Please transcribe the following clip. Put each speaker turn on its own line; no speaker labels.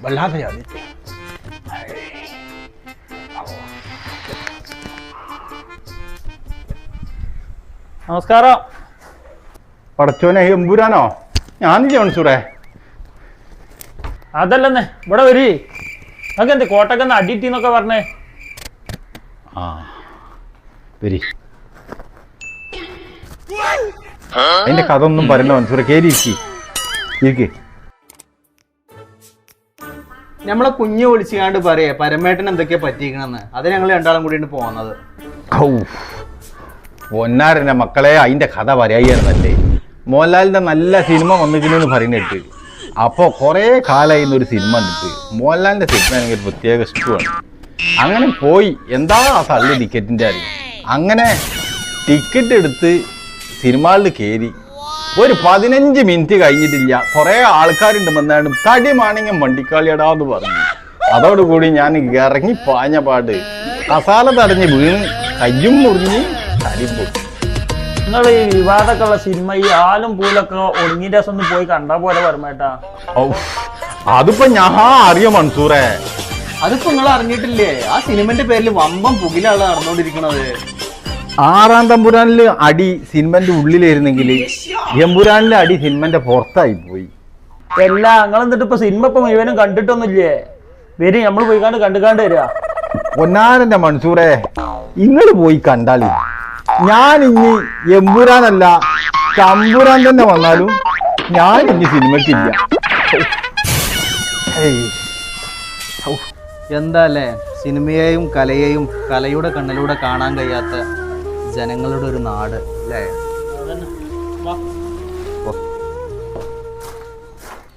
വല്ലാതെ ജാതി.
നമസ്കാരം.
പടച്ചോനെ എമ്പുരാനോ? ഞാനില്ലേ മൺസൂറേ?
അതല്ലെന്നേ, ഇവിടെ വരി. നമുക്ക് എന്ത് കോട്ടക്കെന്ന് അടിയിട്ടിന്നൊക്കെ പറഞ്ഞേ.
ആ വരി. അതിന്റെ കഥ ഒന്നും പറയണ്ട മൺസൂറെ, കേരിക്ക്.
നമ്മളെ കുഞ്ഞു വിളിച്ചാണ്ട് പറയേ പരമേട്ടൻ എന്തൊക്കെയാ പറ്റിക്കണെന്ന്. അത് ഞങ്ങൾ രണ്ടാളും കൂടിയാണ് പോകുന്നത്.
പൊന്നാരൻ്റെ മക്കളെ, അതിന്റെ കഥ പറയായിരുന്നല്ലേ. മോഹൻലാലിന്റെ നല്ല സിനിമ വന്നിരിക്കണെന്ന് പറയുന്നിട്ട്. അപ്പോൾ കുറേ കാലമായിരുന്നു ഒരു സിനിമ കണ്ടിട്ട്. മോഹൻലാലിന്റെ സിനിമ എനിക്ക് ഒരു പ്രത്യേക ഇഷ്ടമാണ്. അങ്ങനെ പോയി. എന്താ ആ തള്ളി ടിക്കറ്റിൻ്റെ അറിയും. അങ്ങനെ ടിക്കറ്റ് എടുത്ത് സിനിമകളിൽ കയറി. ഒരു 15 മിനിറ്റ് കഴിഞ്ഞിട്ടില്ല, കുറേ ആൾക്കാരുണ്ട് വന്നാണ്ട് തടിമാണെങ്കിൽ വണ്ടിക്കാളിയടാന്ന് പറഞ്ഞു. അതോടുകൂടി ഞാൻ ഇറങ്ങി പാഞ്ഞ പാട് കസാല തടഞ്ഞ് വീണ് കയ്യും മുറിഞ്ഞ് തടിപ്പോ.
നിങ്ങൾ ഈ വിവാദമൊക്കെ ഉള്ള സിനിമ ഈ ആലും പൂലൊക്കെ ഒടുങ്ങിന്റെ ദിവസം ഒന്ന് പോയി കണ്ടാ പോലെ പരമേട്ടാ.
അതിപ്പോ ഞാൻ അറിയാം മൺസൂറേ.
അതിപ്പോ നിങ്ങൾ അറിഞ്ഞിട്ടില്ലേ? ആ സിനിമന്റെ പേരിൽ വമ്പം പുകിലാണ് നടന്നുകൊണ്ടിരിക്കുന്നത്.
6-ാം തമ്പുരാനില് അടി സിനിമന്റെ ഉള്ളിലായിരുന്നെങ്കിൽ എമ്പുരാനിലെ അടി സിനിമന്റെ പുറത്തായി പോയി.
എല്ലാ നിങ്ങൾ എന്നിട്ട് ഇപ്പൊ സിനിമ ഇപ്പൊ മുഴുവനും കണ്ടിട്ടൊന്നുമില്ലേ? വരും, നമ്മൾ പോയി കണ്ടുകാണ്ട് വരിക.
പൊന്നാരന്റെ മൺസൂറേ, ഇങ്ങള് പോയി കണ്ടാൽ ഞാൻ ഇനി എമ്പുരാനല്ല തമ്പുരാൻ തന്നെ വന്നാലും ഞാൻ ഇനി സിനിമക്കില്ല.
എന്താ അല്ലേ, സിനിമയെയും കലയെയും കലയുടെ കണ്ണിലൂടെ കാണാൻ കഴിയാത്ത ജനങ്ങളുടെ ഒരു നാട് അല്ലേ?